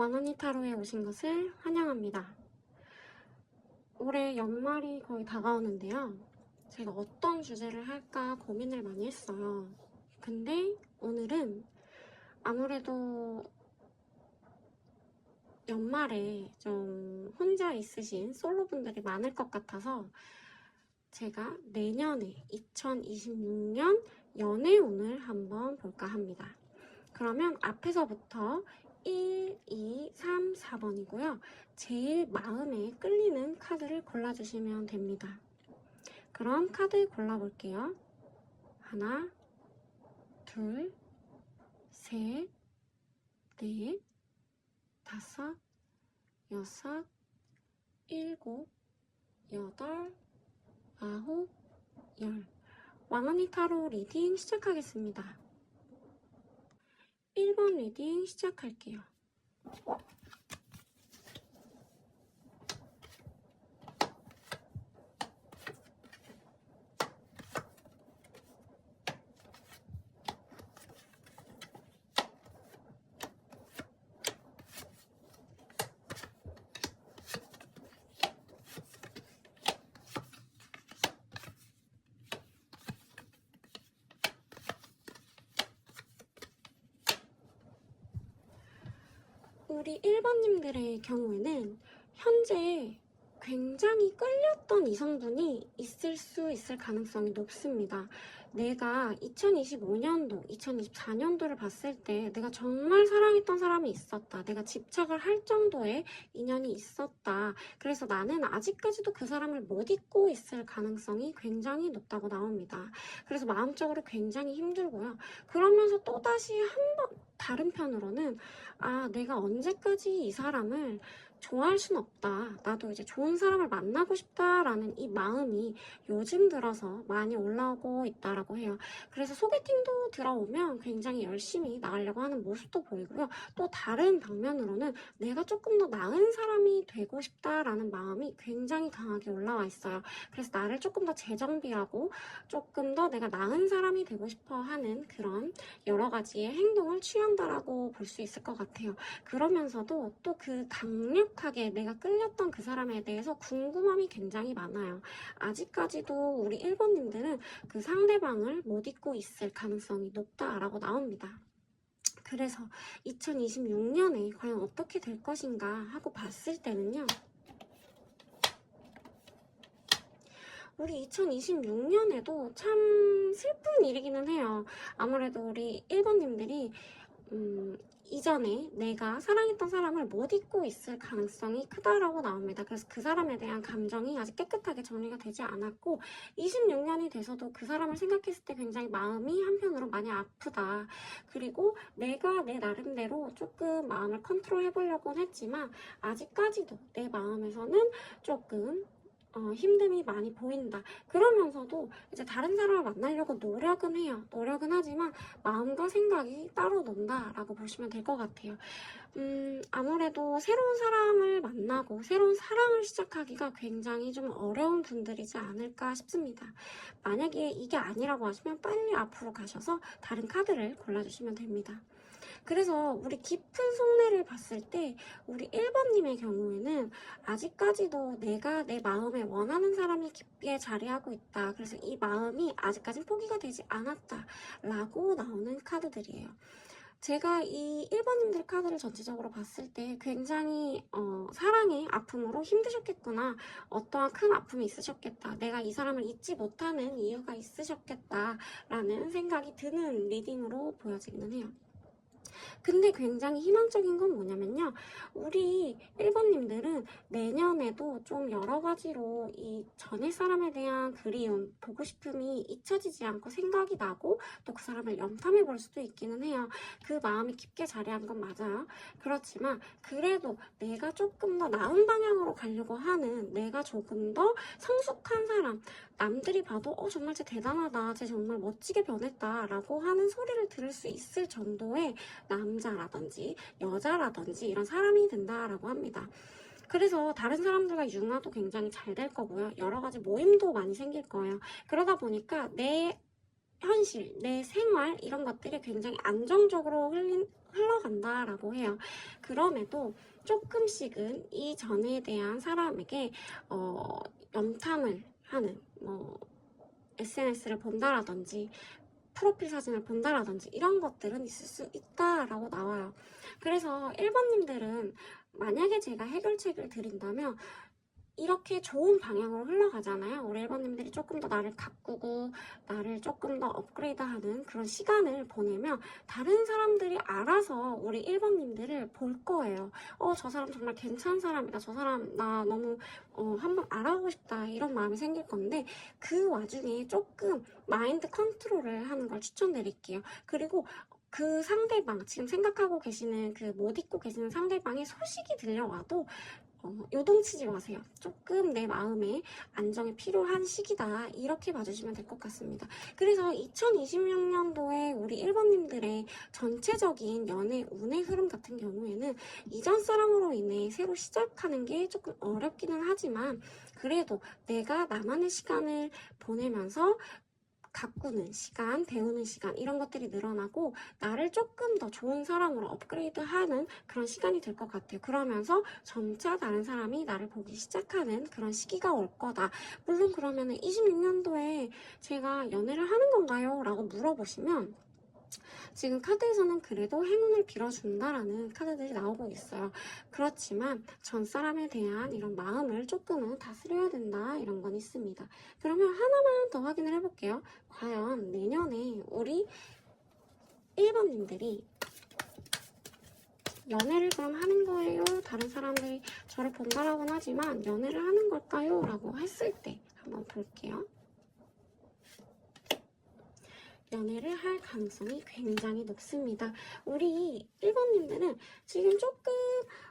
왕언니 타로에 오신 것을 환영합니다. 올해 연말이 거의 다가오는데요. 제가 어떤 주제를 할까 고민을 많이 했어요. 근데 오늘은 아무래도 연말에 좀 혼자 있으신 솔로분들이 많을 것 같아서 제가 내년에 2026년 연애운을 한번 볼까 합니다. 그러면 앞에서부터 1, 2, 3, 4번이고요. 제일 마음에 끌리는 카드를 골라주시면 됩니다. 그럼 카드 골라볼게요. 하나, 둘, 셋, 넷, 다섯, 여섯, 일곱, 여덟, 아홉, 열. 왕언니 타로 리딩 시작하겠습니다. 1번 리딩 시작할게요. 우리 1번님들의 경우에는 현재 굉장히 끌렸던 이성분이 있을 수 있을 가능성이 높습니다. 내가 2025년도, 2024년도를 봤을 때 내가 정말 사랑했던 사람이 있었다. 내가 집착을 할 정도의 인연이 있었다. 그래서 나는 아직까지도 그 사람을 못 잊고 있을 가능성이 굉장히 높다고 나옵니다. 그래서 마음적으로 굉장히 힘들고요. 그러면서 또다시 한 번 다른 편으로는 내가 언제까지 이 사람을 좋아할 순 없다. 나도 이제 좋은 사람을 만나고 싶다라는 이 마음이 요즘 들어서 많이 올라오고 있다라고 해요. 그래서 소개팅도 들어오면 굉장히 열심히 나가려고 하는 모습도 보이고요. 또 다른 방면으로는 내가 조금 더 나은 사람이 되고 싶다라는 마음이 굉장히 강하게 올라와 있어요. 그래서 나를 조금 더 재정비하고 조금 더 내가 나은 사람이 되고 싶어 하는 그런 여러 가지의 행동을 취한다라고 볼 수 있을 것 같아요. 그러면서도 또 그 강력하게 내가 끌렸던 그 사람에 대해서 궁금함이 굉장히 많아요. 아직까지도 우리 1번님들은 그 상대방을 못 잊고 있을 가능성이 높다라고 나옵니다. 그래서 2026년에 과연 어떻게 될 것인가 하고 봤을 때는요. 우리 2026년에도 참 슬픈 일이기는 해요. 아무래도 우리 1번님들이 이전에 내가 사랑했던 사람을 못 잊고 있을 가능성이 크다라고 나옵니다. 그래서 그 사람에 대한 감정이 아직 깨끗하게 정리가 되지 않았고 26년이 돼서도 그 사람을 생각했을 때 굉장히 마음이 한편으로 많이 아프다. 그리고 내가 내 나름대로 조금 마음을 컨트롤 해보려고는 했지만 아직까지도 내 마음에서는 조금 힘듦이 많이 보인다. 그러면서도 이제 다른 사람을 만나려고 노력은 해요. 노력은 하지만 마음과 생각이 따로 논다라고 보시면 될 것 같아요. 아무래도 새로운 사람을 만나고 새로운 사랑을 시작하기가 굉장히 좀 어려운 분들이지 않을까 싶습니다. 만약에 이게 아니라고 하시면 빨리 앞으로 가셔서 다른 카드를 골라주시면 됩니다. 그래서 우리 깊은 속내를 봤을 때 우리 1번님의 경우에는 아직까지도 내가 내 마음에 원하는 사람이 깊게 자리하고 있다. 그래서 이 마음이 아직까진 포기가 되지 않았다 라고 나오는 카드들이에요. 제가 이 1번님들 카드를 전체적으로 봤을 때 굉장히 사랑의 아픔으로 힘드셨겠구나. 어떠한 큰 아픔이 있으셨겠다. 내가 이 사람을 잊지 못하는 이유가 있으셨겠다 라는 생각이 드는 리딩으로 보여지기는 해요. 근데 굉장히 희망적인 건 뭐냐면요. 우리 1번님들은 내년에도 좀 여러 가지로 이 전에 사람에 대한 그리움, 보고 싶음이 잊혀지지 않고 생각이 나고 또 그 사람을 염탐해 볼 수도 있기는 해요. 그 마음이 깊게 자리한 건 맞아요. 그렇지만 그래도 내가 조금 더 나은 방향으로 가려고 하는 내가 조금 더 성숙한 사람, 남들이 봐도 정말 쟤 대단하다, 쟤 정말 멋지게 변했다 라고 하는 소리를 들을 수 있을 정도의 남자라든지 여자라든지 이런 사람이 된다라고 합니다. 그래서 다른 사람들과 융화도 굉장히 잘 될 거고요. 여러 가지 모임도 많이 생길 거예요. 그러다 보니까 내 현실, 내 생활 이런 것들이 굉장히 안정적으로 흘러간다라고 해요. 그럼에도 조금씩은 이 전에 대한 사람에게 염탐을 하는 SNS를 본다라든지 프로필 사진을 본다라든지 이런 것들은 있을 수 있다라고 나와요. 그래서 1번님들은 만약에 제가 해결책을 드린다면 이렇게 좋은 방향으로 흘러가잖아요. 우리 1번님들이 조금 더 나를 가꾸고 나를 조금 더 업그레이드하는 그런 시간을 보내면 다른 사람들이 알아서 우리 1번님들을 볼 거예요. 저 사람 정말 괜찮은 사람이다. 저 사람 나 너무 한번 알아보고 싶다. 이런 마음이 생길 건데 그 와중에 조금 마인드 컨트롤을 하는 걸 추천드릴게요. 그리고 그 상대방, 지금 생각하고 계시는 그 못 잊고 계시는 상대방의 소식이 들려와도 요동치지 마세요. 조금 내 마음에 안정이 필요한 시기다. 이렇게 봐주시면 될 것 같습니다. 그래서 2026년도에 우리 1번님들의 전체적인 연애 운의 흐름 같은 경우에는 이전 사람으로 인해 새로 시작하는 게 조금 어렵기는 하지만 그래도 내가 나만의 시간을 보내면서 가꾸는 시간, 배우는 시간 이런 것들이 늘어나고 나를 조금 더 좋은 사람으로 업그레이드하는 그런 시간이 될 것 같아요. 그러면서 점차 다른 사람이 나를 보기 시작하는 그런 시기가 올 거다. 물론 그러면은 26년도에 제가 연애를 하는 건가요? 라고 물어보시면 지금 카드에서는 그래도 행운을 빌어준다라는 카드들이 나오고 있어요. 그렇지만 전 사람에 대한 이런 마음을 조금은 다스려야 된다 이런 건 있습니다. 그러면 하나만 더 확인을 해볼게요. 과연 내년에 우리 1번님들이 연애를 그럼 하는 거예요? 다른 사람들이 저를 본다라고는 하지만 연애를 하는 걸까요? 라고 했을 때 한번 볼게요. 연애를 할 가능성이 굉장히 높습니다. 우리 1번님들은 지금 조금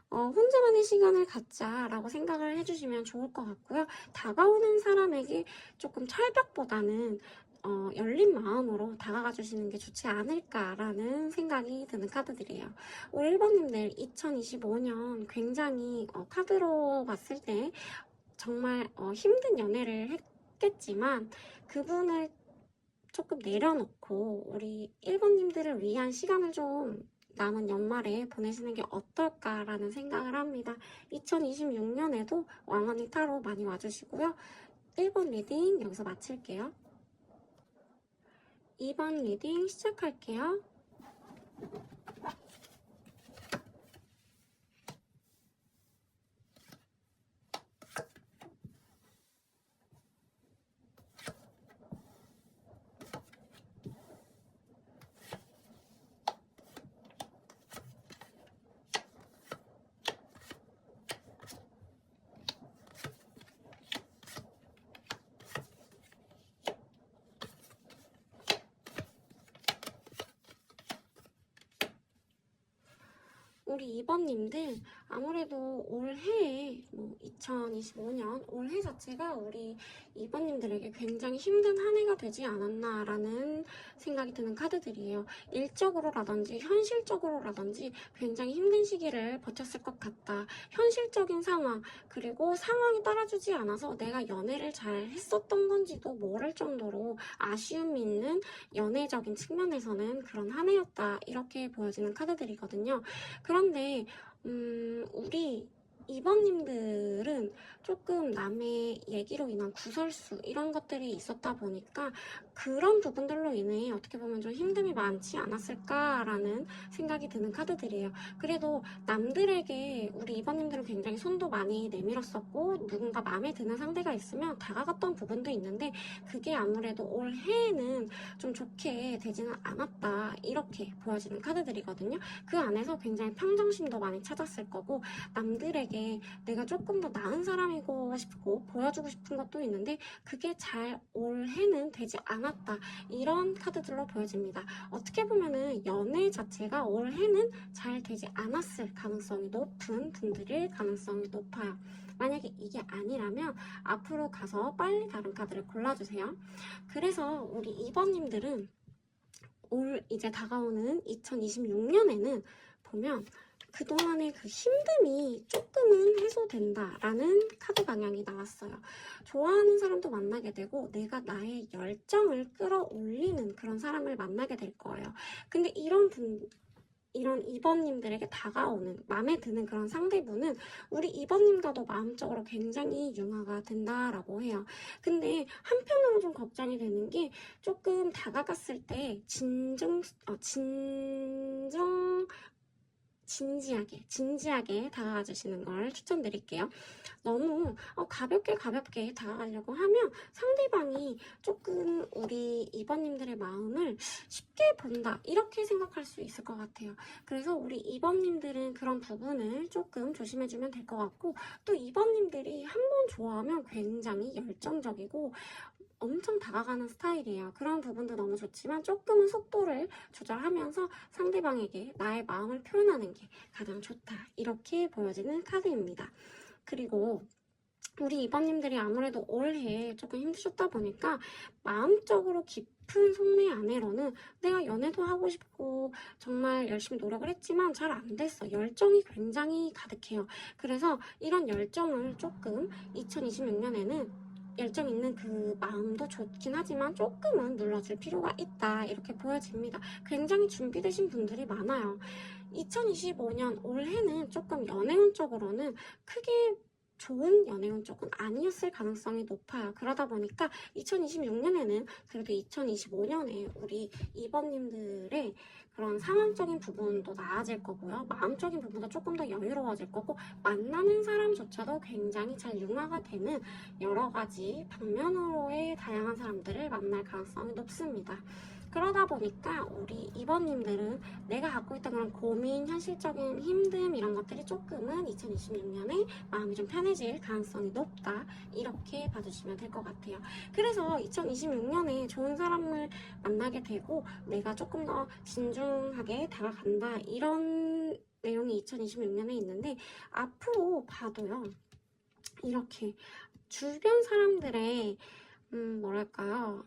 혼자만의 시간을 갖자라고 생각을 해주시면 좋을 것 같고요. 다가오는 사람에게 조금 철벽보다는 열린 마음으로 다가가 주시는 게 좋지 않을까라는 생각이 드는 카드들이에요. 우리 1번님들 2025년 굉장히 카드로 봤을 때 정말 힘든 연애를 했겠지만 그분을 조금 내려놓고 우리 1번님들을 위한 시간을 좀 남은 연말에 보내시는 게 어떨까라는 생각을 합니다. 2026년에도 왕언니 타로 많이 와주시고요. 1번 리딩 여기서 마칠게요. 2번 리딩 시작할게요. 우리 2번님들 아무래도 올해에 2025년 올해 자체가 우리 2번님들에게 굉장히 힘든 한 해가 되지 않았나라는 생각이 드는 카드들이에요. 일적으로라든지 현실적으로라든지 굉장히 힘든 시기를 버텼을 것 같다. 현실적인 상황 그리고 상황이 따라주지 않아서 내가 연애를 잘 했었던 건지도 모를 정도로 아쉬움이 있는 연애적인 측면에서는 그런 한 해였다. 이렇게 보여지는 카드들이거든요. 그런데 우리 2번님들은 조금 남의 얘기로 인한 구설수 이런 것들이 있었다 보니까 그런 부분들로 인해 어떻게 보면 좀 힘듦이 많지 않았을까라는 생각이 드는 카드들이에요. 그래도 남들에게 우리 2번님들은 굉장히 손도 많이 내밀었었고 누군가 마음에 드는 상대가 있으면 다가갔던 부분도 있는데 그게 아무래도 올해에는 좀 좋게 되지는 않았다 이렇게 보여지는 카드들이거든요. 그 안에서 굉장히 평정심도 많이 찾았을 거고 남들에게 내가 조금 더 나은 사람이고 싶고 보여주고 싶은 것도 있는데 그게 잘 올해는 되지 않았다 이런 카드들로 보여집니다. 어떻게 보면은 연애 자체가 올해는 잘 되지 않았을 가능성이 높은 분들일 가능성이 높아요. 만약에 이게 아니라면 앞으로 가서 빨리 다른 카드를 골라주세요. 그래서 우리 2번님들은 올 이제 다가오는 2026년에는 보면 그동안의 그 힘듦이 조금은 해소된다라는 카드 방향이 나왔어요. 좋아하는 사람도 만나게 되고 내가 나의 열정을 끌어올리는 그런 사람을 만나게 될 거예요. 근데 이런 2번님들에게 다가오는 마음에 드는 그런 상대분은 우리 2번님과도 마음적으로 굉장히 융화가 된다라고 해요. 근데 한편으로 좀 걱정이 되는 게 조금 다가갔을 때 진지하게 다가가 주시는 걸 추천드릴게요. 너무 가볍게 다가가려고 하면 상대방이 조금 우리 2번님들의 마음을 쉽게 본다 이렇게 생각할 수 있을 것 같아요. 그래서 우리 2번님들은 그런 부분을 조금 조심해주면 될 것 같고, 또 2번님들이 한 번 좋아하면 굉장히 열정적이고 엄청 다가가는 스타일이에요. 그런 부분도 너무 좋지만 조금은 속도를 조절하면서 상대방에게 나의 마음을 표현하는 게 가장 좋다, 이렇게 보여지는 카드입니다. 그리고 우리 2번님들이 아무래도 올해 조금 힘드셨다 보니까 마음적으로 깊은 속내 안에로는 내가 연애도 하고 싶고 정말 열심히 노력을 했지만 잘 안 됐어. 열정이 굉장히 가득해요. 그래서 이런 열정을 조금 2026년에는 열정 있는 그 마음도 좋긴 하지만 조금은 눌러줄 필요가 있다, 이렇게 보여집니다. 굉장히 준비되신 분들이 많아요. 2025년 올해는 조금 연애운 쪽으로는 크게 좋은 연애운 쪽은 아니었을 가능성이 높아요. 그러다 보니까 2026년에는 그래도 2025년에 우리 2번님들의 그런 상황적인 부분도 나아질 거고요. 마음적인 부분도 조금 더 여유로워질 거고, 만나는 사람조차도 굉장히 잘 융화가 되는 여러 가지 방면으로의 다양한 사람들을 만날 가능성이 높습니다. 그러다 보니까 우리 2번님들은 내가 갖고 있던 그런 고민, 현실적인 힘듦 이런 것들이 조금은 2026년에 마음이 좀 편해질 가능성이 높다, 이렇게 봐주시면 될 것 같아요. 그래서 2026년에 좋은 사람을 만나게 되고 내가 조금 더 진중하게 다가간다, 이런 내용이 2026년에 있는데, 앞으로 봐도요, 이렇게 주변 사람들의 뭐랄까요,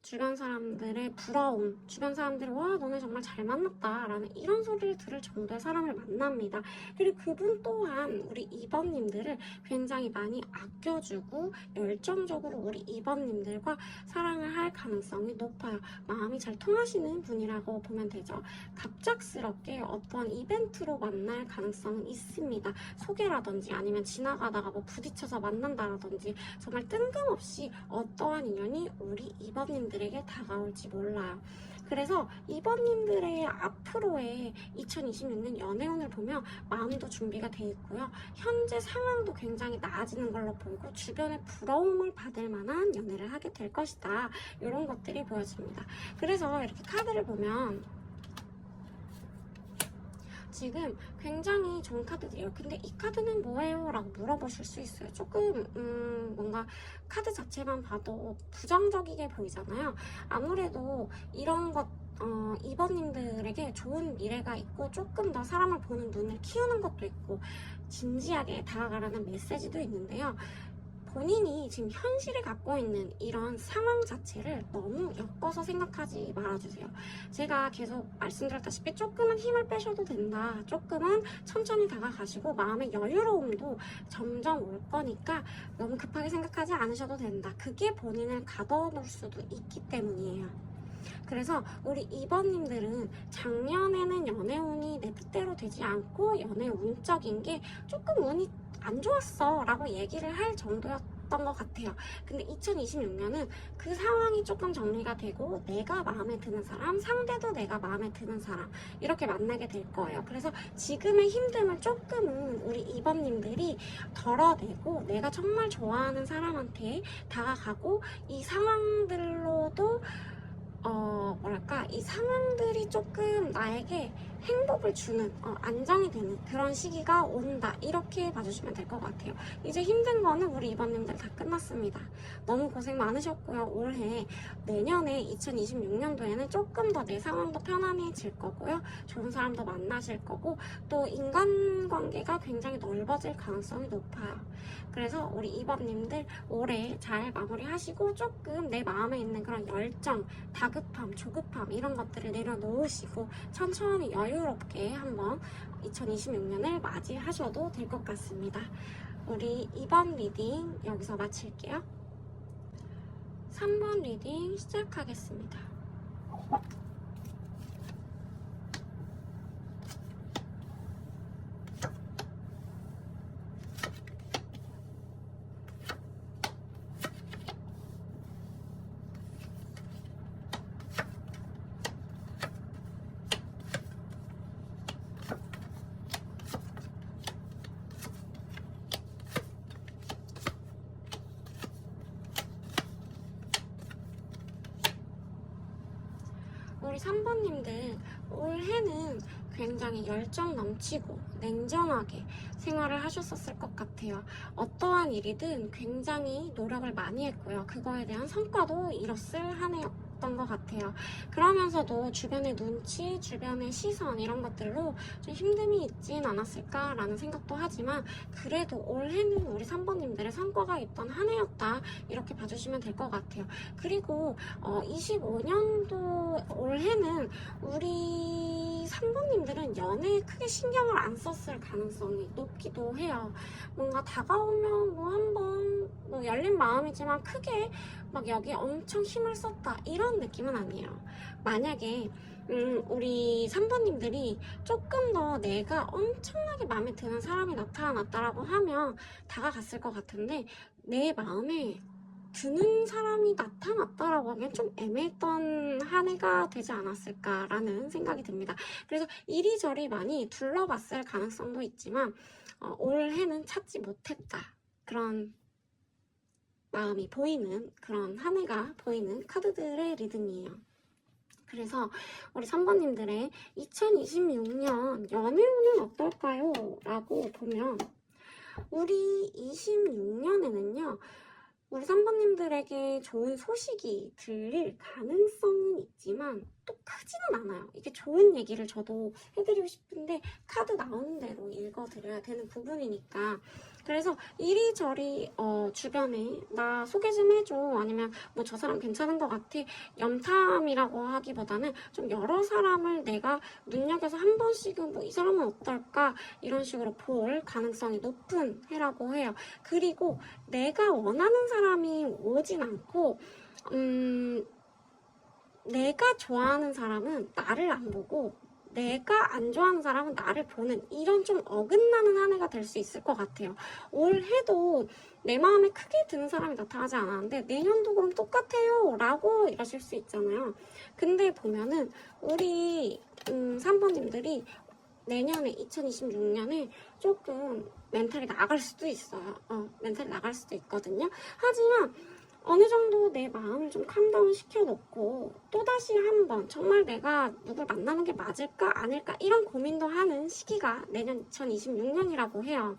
주변 사람들의 부러움, 주변 사람들이 와 너네 정말 잘 만났다 라는 이런 소리를 들을 정도의 사람을 만납니다. 그리고 그분 또한 우리 2번님들을 굉장히 많이 아껴주고 열정적으로 우리 2번님들과 사랑을 할 가능성이 높아요. 마음이 잘 통하시는 분이라고 보면 되죠. 갑작스럽게 어떤 이벤트로 만날 가능성은 있습니다. 소개라든지 아니면 지나가다가 뭐 부딪혀서 만난다라든지 정말 뜬금없이 어떠한 인연이 우리 2번님들에게 다가올지 몰라요. 그래서 2번님들의 앞으로의 2026년 연애운을 보면 마음도 준비가 돼 있고요. 현재 상황도 굉장히 나아지는 걸로 보이고 주변의 부러움을 받을 만한 연애를 하게 될 것이다, 이런 것들이 보여집니다. 그래서 이렇게 카드를 보면 지금 굉장히 좋은 카드들이에요. 근데 이 카드는 뭐예요? 라고 물어보실 수 있어요. 조금 뭔가 카드 자체만 봐도 부정적이게 보이잖아요. 아무래도 이런 것 2번님들에게 좋은 미래가 있고 조금 더 사람을 보는 눈을 키우는 것도 있고 진지하게 다가가라는 메시지도 있는데요. 본인이 지금 현실에 갖고 있는 이런 상황 자체를 너무 엮어서 생각하지 말아주세요. 제가 계속 말씀드렸다시피 조금은 힘을 빼셔도 된다, 조금은 천천히 다가가시고 마음의 여유로움도 점점 올 거니까 너무 급하게 생각하지 않으셔도 된다. 그게 본인을 가둬놓을 수도 있기 때문이에요. 그래서 우리 2번님들은 작년에는 연애운이 내 뜻대로 되지 않고 연애 운적인 게 조금 운이 안 좋았어 라고 얘기를 할 정도였던 것 같아요. 근데 2026년은 그 상황이 조금 정리가 되고 내가 마음에 드는 사람, 상대도 내가 마음에 드는 사람, 이렇게 만나게 될 거예요. 그래서 지금의 힘듦을 조금은 우리 2번님들이 덜어내고 내가 정말 좋아하는 사람한테 다가가고 이 상황들로도 뭐랄까, 이 상황들이 조금 나에게 행복을 주는, 안정이 되는 그런 시기가 온다, 이렇게 봐주시면 될 것 같아요. 이제 힘든 거는 우리 2번님들 다 끝났습니다. 너무 고생 많으셨고요. 올해 내년에 2026년도에는 조금 더 내 상황도 편안해질 거고요. 좋은 사람도 만나실 거고 또 인간관계가 굉장히 넓어질 가능성이 높아요. 그래서 우리 2번님들 올해 잘 마무리하시고 조금 내 마음에 있는 그런 열정, 다급함, 조급함 이런 것들을 내려놓으시고 천천히 여유 자유롭게 한번 2026년을 맞이하셔도 될 것 같습니다. 우리 2번 리딩 여기서 마칠게요. 3번 리딩 시작하겠습니다. 우리 3번님들 올해는 굉장히 열정 넘치고 냉정하게 생활을 하셨었을 것 같아요. 어떠한 일이든 굉장히 노력을 많이 했고요. 그거에 대한 성과도 이뤘을 한 해였던 것 같아요. 그러면서도 주변의 눈치, 주변의 시선 이런 것들로 좀 힘듦이 있진 않았을까라는 생각도 하지만 그래도 올해는 우리 3번님들의 성과가 있던 한 해였다 이렇게 봐주시면 될 것 같아요. 그리고 25년도 올해는 우리 3번님들은 연애에 크게 신경을 안 썼을 가능성이 높기도 해요. 뭔가 다가오면 뭐 한번 뭐 열린 마음이지만 크게 막 여기 엄청 힘을 썼다 이런 느낌은 아니에요. 만약에 우리 3번님들이 조금 더 내가 엄청나게 마음에 드는 사람이 나타났다라고 하면 다가갔을 것 같은데 내 마음에 드는 사람이 나타났다라고 하기엔 좀 애매했던 한 해가 되지 않았을까라는 생각이 듭니다. 그래서 이리저리 많이 둘러봤을 가능성도 있지만 올해는 찾지 못했다. 그런 마음이 보이는 그런 한 해가 보이는 카드들의 리딩이에요. 그래서 우리 3번님들의 2026년 연애운은 어떨까요? 라고 보면 우리 26년에는요. 우리 3번님들에게 좋은 소식이 들릴 가능성은 있지만 또 크지는 않아요. 이게 좋은 얘기를 저도 해드리고 싶은데 카드 나오는 대로 읽어드려야 되는 부분이니까 그래서 이리저리 주변에 나 소개 좀 해줘 아니면 뭐 저 사람 괜찮은 것 같아 염탐이라고 하기보다는 좀 여러 사람을 내가 눈여겨서 한 번씩은 뭐 이 사람은 어떨까 이런 식으로 볼 가능성이 높은 해라고 해요. 그리고 내가 원하는 사람이 오진 않고 내가 좋아하는 사람은 나를 안 보고 내가 안 좋아하는 사람은 나를 보는 이런 좀 어긋나는 한 해가 될 수 있을 것 같아요. 올해도 내 마음에 크게 드는 사람이 나타나지 않았는데 내년도 그럼 똑같아요 라고 이러실 수 있잖아요. 근데 보면은 우리 3번님들이 내년에 2026년에 조금 멘탈이 나갈 수도 있어요. 멘탈이 나갈 수도 있거든요. 하지만 어느 정도 내 마음을 좀 캄다운 시켜놓고 또다시 한번 정말 내가 누굴 만나는 게 맞을까 아닐까 이런 고민도 하는 시기가 내년 2026년이라고 해요.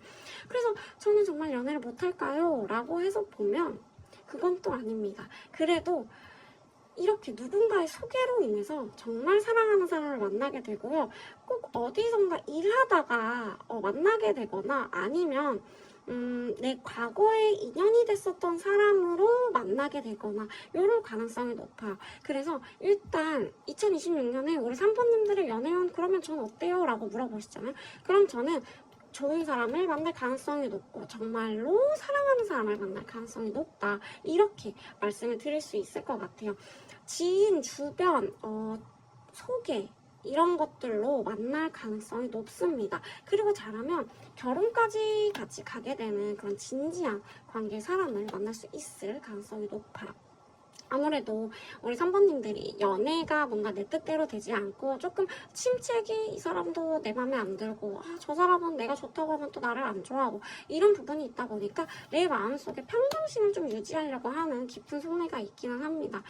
그래서 저는 정말 연애를 못할까요? 라고 해서 보면 그건 또 아닙니다. 그래도 이렇게 누군가의 소개로 인해서 정말 사랑하는 사람을 만나게 되고요. 꼭 어디선가 일하다가 만나게 되거나 아니면 내 과거에 인연이 됐었던 사람으로 만나게 되거나 이럴 가능성이 높아요. 그래서 일단 2026년에 우리 3번님들의 연애운 그러면 전 어때요? 라고 물어보시잖아요. 그럼 저는 좋은 사람을 만날 가능성이 높고 정말로 사랑하는 사람을 만날 가능성이 높다 이렇게 말씀을 드릴 수 있을 것 같아요. 지인, 주변, 소개 이런 것들로 만날 가능성이 높습니다. 그리고 잘하면 결혼까지 같이 가게 되는 그런 진지한 관계의 사람을 만날 수 있을 가능성이 높아요. 아무래도 우리 3번님들이 연애가 뭔가 내 뜻대로 되지 않고 조금 침체기 이 사람도 내 맘에 안 들고 저 사람은 내가 좋다고 하면 또 나를 안 좋아하고 이런 부분이 있다 보니까 내 마음속에 평정심을 좀 유지하려고 하는 깊은 속내가 있기는 합니다.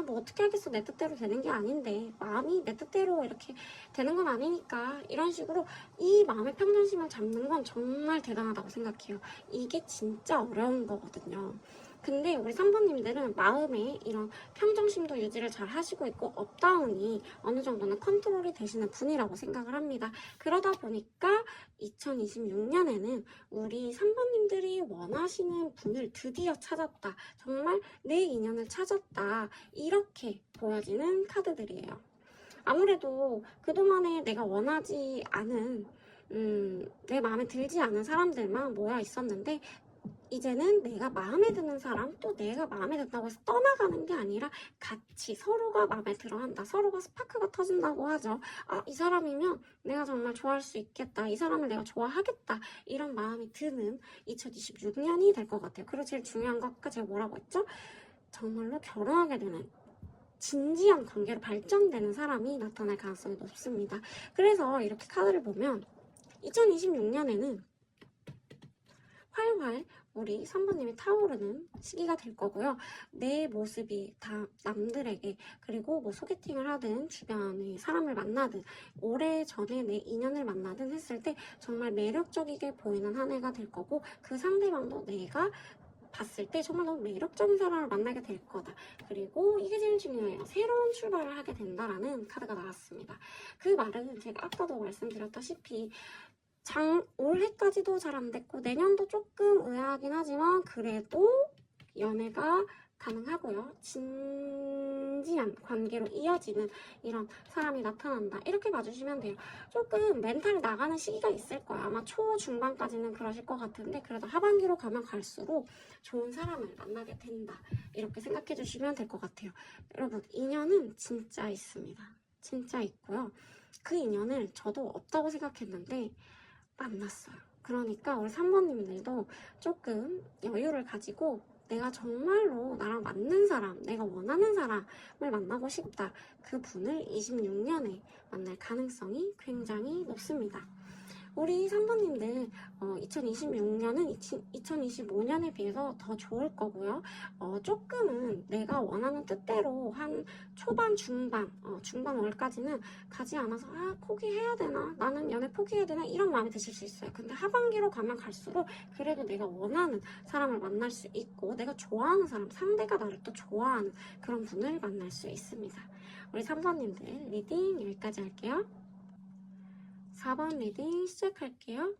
뭐 어떻게 하겠어 내 뜻대로 되는 게 아닌데 마음이 내 뜻대로 이렇게 되는 건 아니니까 이런 식으로 이 마음의 평정심을 잡는 건 정말 대단하다고 생각해요. 이게 진짜 어려운 거거든요. 근데 우리 3번님들은 마음에 이런 평정심도 유지를 잘 하시고 있고 업다운이 어느 정도는 컨트롤이 되시는 분이라고 생각을 합니다. 그러다 보니까 2026년에는 우리 3번님들이 원하시는 분을 드디어 찾았다. 정말 내 인연을 찾았다. 이렇게 보여지는 카드들이에요. 아무래도 그동안에 내가 원하지 않은 내 마음에 들지 않은 사람들만 모여 있었는데 이제는 내가 마음에 드는 사람, 또 내가 마음에 든다고 해서 떠나가는 게 아니라 같이 서로가 마음에 들어한다. 서로가 스파크가 터진다고 하죠. 아, 이 사람이면 내가 정말 좋아할 수 있겠다. 이 사람을 내가 좋아하겠다. 이런 마음이 드는 2026년이 될 것 같아요. 그리고 제일 중요한 거 아까 제가 뭐라고 했죠? 정말로 결혼하게 되는 진지한 관계로 발전되는 사람이 나타날 가능성이 높습니다. 그래서 이렇게 카드를 보면 2026년에는 활활 우리 3번님이 타오르는 시기가 될 거고요. 내 모습이 다 남들에게, 그리고 뭐 소개팅을 하든 주변에 사람을 만나든 오래전에 내 인연을 만나든 했을 때 정말 매력적이게 보이는 한 해가 될 거고, 그 상대방도 내가 봤을 때 정말 너무 매력적인 사람을 만나게 될 거다. 그리고 이게 제일 중요해요. 새로운 출발을 하게 된다라는 카드가 나왔습니다. 그 말은 제가 아까도 말씀드렸다시피 올해까지도 잘 안 됐고 내년도 조금 의아하긴 하지만 그래도 연애가 가능하고요. 진지한 관계로 이어지는 이런 사람이 나타난다. 이렇게 봐주시면 돼요. 조금 멘탈이 나가는 시기가 있을 거예요. 아마 초중반까지는 그러실 것 같은데 그래도 하반기로 가면 갈수록 좋은 사람을 만나게 된다. 이렇게 생각해 주시면 될 것 같아요. 여러분, 인연은 진짜 있습니다. 진짜 있고요. 그 인연을 저도 없다고 생각했는데 만났어요. 그러니까 우리 3번님들도 조금 여유를 가지고 내가 정말로 나랑 맞는 사람, 내가 원하는 사람을 만나고 싶다. 그 분을 26년에 만날 가능성이 굉장히 높습니다. 우리 3번님들 2026년은 2025년에 비해서 더 좋을 거고요. 조금은 내가 원하는 뜻대로 한 초반, 중반 월까지는 가지 않아서 포기해야 되나? 나는 연애 포기해야 되나? 이런 마음이 드실 수 있어요. 근데 하반기로 가면 갈수록 그래도 내가 원하는 사람을 만날 수 있고 내가 좋아하는 사람, 상대가 나를 또 좋아하는 그런 분을 만날 수 있습니다. 우리 3번님들 리딩 여기까지 할게요. 4번 리딩 시작할게요.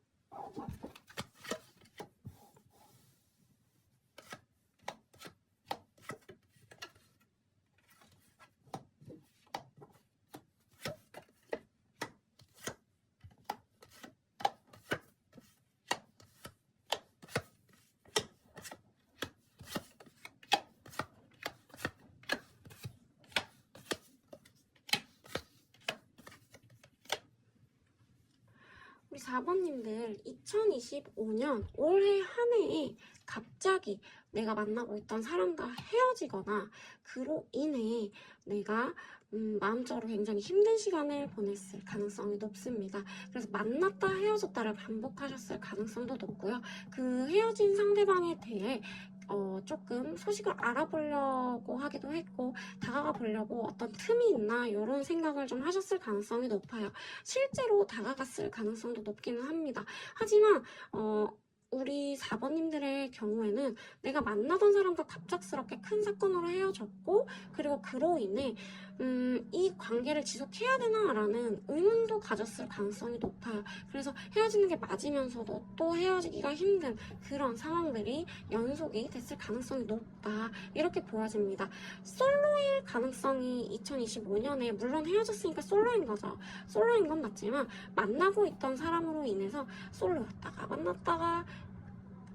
우리 4번님들 2025년 올해 한 해에 갑자기 내가 만나고 있던 사람과 헤어지거나 그로 인해 내가 마음적으로 굉장히 힘든 시간을 보냈을 가능성이 높습니다. 그래서 만났다 헤어졌다를 반복하셨을 가능성도 높고요. 그 헤어진 상대방에 대해 조금 소식을 알아보려고 하기도 했고 다가가 보려고 어떤 틈이 있나 이런 생각을 좀 하셨을 가능성이 높아요. 실제로 다가갔을 가능성도 높기는 합니다. 하지만 우리 4번님들의 경우에는 내가 만나던 사람과 갑작스럽게 큰 사건으로 헤어졌고 그리고 그로 인해 이 관계를 지속해야 되나 라는 의문도 가졌을 가능성이 높아요. 그래서 헤어지는 게 맞으면서도 또 헤어지기가 힘든 그런 상황들이 연속이 됐을 가능성이 높다 이렇게 보여집니다. 솔로일 가능성이 2025년에 물론 헤어졌으니까 솔로인 거죠. 솔로인 건 맞지만 만나고 있던 사람으로 인해서 솔로였다가 만났다가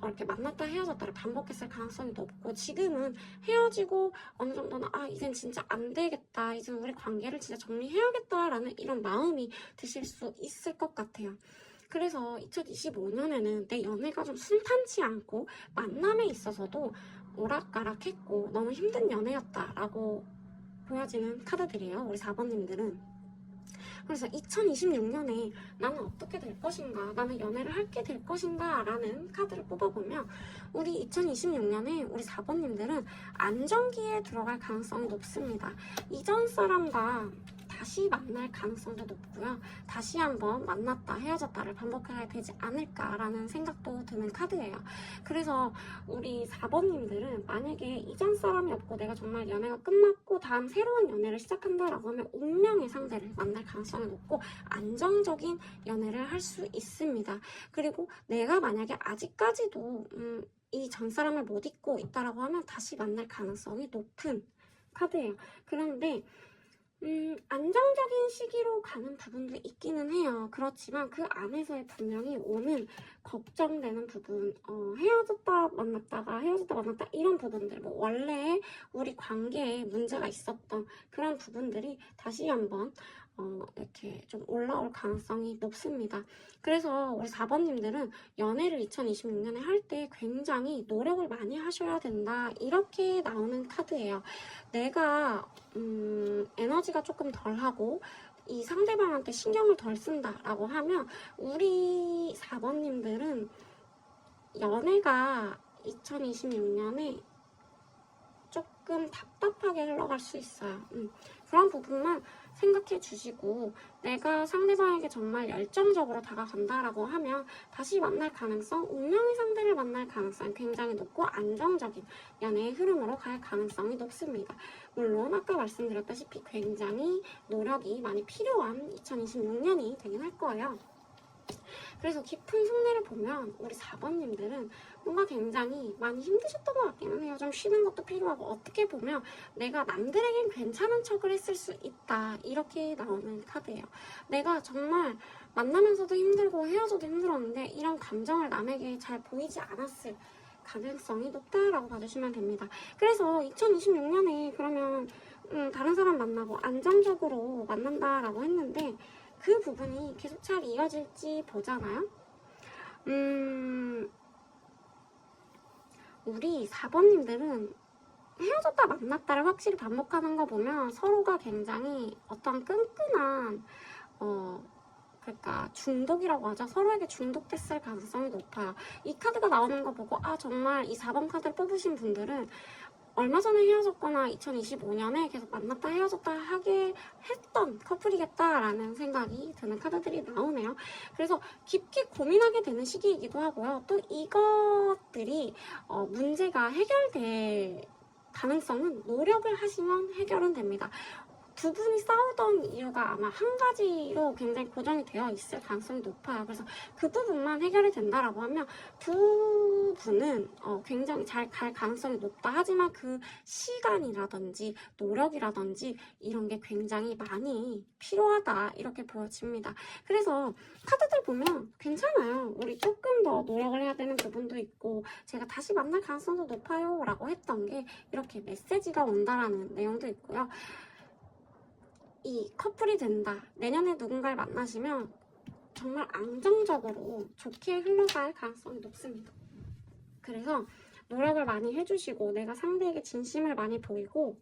이렇게 만났다 헤어졌다를 반복했을 가능성이 높고 지금은 헤어지고 어느 정도는 이젠 진짜 안 되겠다, 이젠 우리 관계를 진짜 정리해야겠다라는 이런 마음이 드실 수 있을 것 같아요. 그래서 2025년에는 내 연애가 좀 순탄치 않고 만남에 있어서도 오락가락했고 너무 힘든 연애였다라고 보여지는 카드들이에요. 우리 4번님들은. 그래서 2026년에 나는 어떻게 될 것인가, 나는 연애를 할게 될 것인가 라는 카드를 뽑아보면 우리 2026년에 우리 4번님들은 안정기에 들어갈 가능성이 높습니다. 이전 사람과 다시 만날 가능성도 높고요. 다시 한번 만났다 헤어졌다를 반복해야 되지 않을까라는 생각도 드는 카드예요. 그래서 우리 4번님들은 만약에 이전 사람이 없고 내가 정말 연애가 끝났고 다음 새로운 연애를 시작한다라고 하면 운명의 상대를 만날 가능성이 높고 안정적인 연애를 할 수 있습니다. 그리고 내가 만약에 아직까지도 이 전 사람을 못 잊고 있다라고 하면 다시 만날 가능성이 높은 카드예요. 그런데 안정적인 시기로 가는 부분도 있기는 해요. 그렇지만 그 안에서의 분명히 오는 걱정되는 부분, 헤어졌다 만났다가 헤어졌다 만났다 이런 부분들, 뭐 원래 우리 관계에 문제가 있었던 그런 부분들이 다시 한번 이렇게 좀 올라올 가능성이 높습니다. 그래서 우리 4번님들은 연애를 2026년에 할 때 굉장히 노력을 많이 하셔야 된다. 이렇게 나오는 카드예요. 내가 에너지가 조금 덜하고 이 상대방한테 신경을 덜 쓴다라고 하면 우리 4번님들은 연애가 2026년에 조금 답답하게 흘러갈 수 있어요. 그런 부분만 생각해 주시고 내가 상대방에게 정말 열정적으로 다가간다라고 하면 다시 만날 가능성, 운명의 상대를 만날 가능성이 굉장히 높고 안정적인 연애의 흐름으로 갈 가능성이 높습니다. 물론 아까 말씀드렸다시피 굉장히 노력이 많이 필요한 2026년이 되긴 할 거예요. 그래서 깊은 흉내를 보면 우리 4번님들은 뭔가 굉장히 많이 힘드셨던 것 같기는 해요. 좀 쉬는 것도 필요하고 어떻게 보면 내가 남들에겐 괜찮은 척을 했을 수 있다. 이렇게 나오는 카드예요. 내가 정말 만나면서도 힘들고 헤어져도 힘들었는데 이런 감정을 남에게 잘 보이지 않았을 가능성이 높다라고 봐주시면 됩니다. 그래서 2026년에 그러면 다른 사람 만나고 안정적으로 만난다라고 했는데 그 부분이 계속 잘 이어질지 보잖아요. 우리 4번님들은 헤어졌다 만났다를 확실히 반복하는 거 보면 서로가 굉장히 어떤 끈끈한 그러니까 중독이라고 하죠. 서로에게 중독됐을 가능성이 높아요. 이 카드가 나오는 거 보고 정말 이 4번 카드를 뽑으신 분들은 얼마 전에 헤어졌거나 2025년에 계속 만났다 헤어졌다 하게 했던 커플이겠다라는 생각이 드는 카드들이 나오네요. 그래서 깊게 고민하게 되는 시기이기도 하고요. 또 이것들이 문제가 해결될 가능성은 노력을 하시면 해결은 됩니다. 두 분이 싸우던 이유가 아마 한 가지로 굉장히 고정이 되어 있을 가능성이 높아요. 그래서 그 부분만 해결이 된다라고 하면 두 분은 굉장히 잘 갈 가능성이 높다. 하지만 그 시간이라든지 노력이라든지 이런 게 굉장히 많이 필요하다. 이렇게 보여집니다. 그래서 카드들 보면 괜찮아요. 우리 조금 더 노력을 해야 되는 부분도 있고 제가 다시 만날 가능성도 높아요. 라고 했던 게 이렇게 메시지가 온다라는 내용도 있고요. 이 커플이 된다. 내년에 누군가를 만나시면 정말 안정적으로 좋게 흘러갈 가능성이 높습니다. 그래서 노력을 많이 해주시고 내가 상대에게 진심을 많이 보이고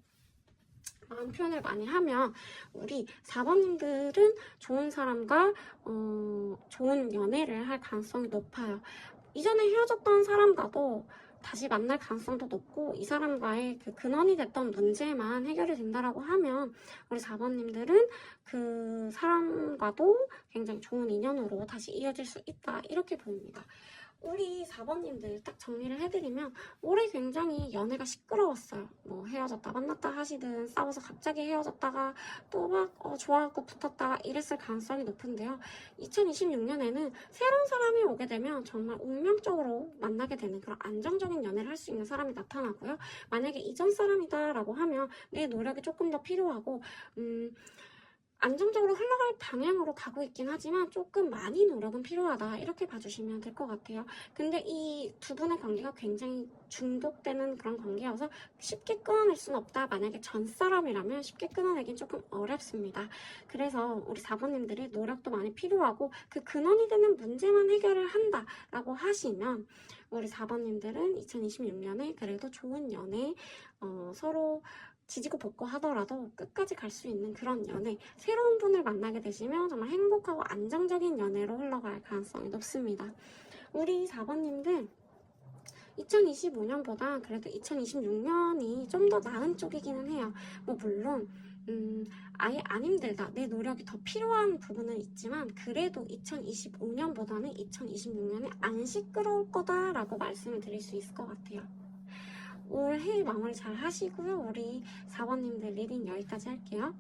마음 표현을 많이 하면 우리 4번님들은 좋은 사람과 좋은 연애를 할 가능성이 높아요. 이전에 헤어졌던 사람과도 다시 만날 가능성도 높고 이 사람과의 그 근원이 됐던 문제만 해결이 된다라고 하면 우리 4번님들은 그 사람과도 굉장히 좋은 인연으로 다시 이어질 수 있다 이렇게 보입니다. 우리 4번님들 딱 정리를 해드리면 올해 굉장히 연애가 시끄러웠어요. 뭐 헤어졌다 만났다 하시든 싸워서 갑자기 헤어졌다가 또 막 좋아하고 붙었다가 이랬을 가능성이 높은데요. 2026년에는 새로운 사람이 오게 되면 정말 운명적으로 만나게 되는 그런 안정적인 연애를 할 수 있는 사람이 나타나고요. 만약에 이전 사람이다 라고 하면 내 노력이 조금 더 필요하고 안정적으로 흘러갈 방향으로 가고 있긴 하지만 조금 많이 노력은 필요하다 이렇게 봐주시면 될 것 같아요. 근데 이 두 분의 관계가 굉장히 중독되는 그런 관계여서 쉽게 끊어낼 수는 없다. 만약에 전 사람이라면 쉽게 끊어내긴 조금 어렵습니다. 그래서 우리 4번님들이 노력도 많이 필요하고 그 근원이 되는 문제만 해결을 한다 라고 하시면 우리 4번님들은 2026년에 그래도 좋은 연애 서로 지지고 볶고 하더라도 끝까지 갈 수 있는 그런 연애, 새로운 분을 만나게 되시면 정말 행복하고 안정적인 연애로 흘러갈 가능성이 높습니다. 우리 4번님들 2025년보다 그래도 2026년이 좀 더 나은 쪽이기는 해요. 뭐 물론 아예 안 힘들다, 내 노력이 더 필요한 부분은 있지만 그래도 2025년보다는 2026년에 안 시끄러울 거다라고 말씀을 드릴 수 있을 것 같아요. 올해 마무리 잘 하시고요. 우리 4번님들 리딩 여기까지 할게요.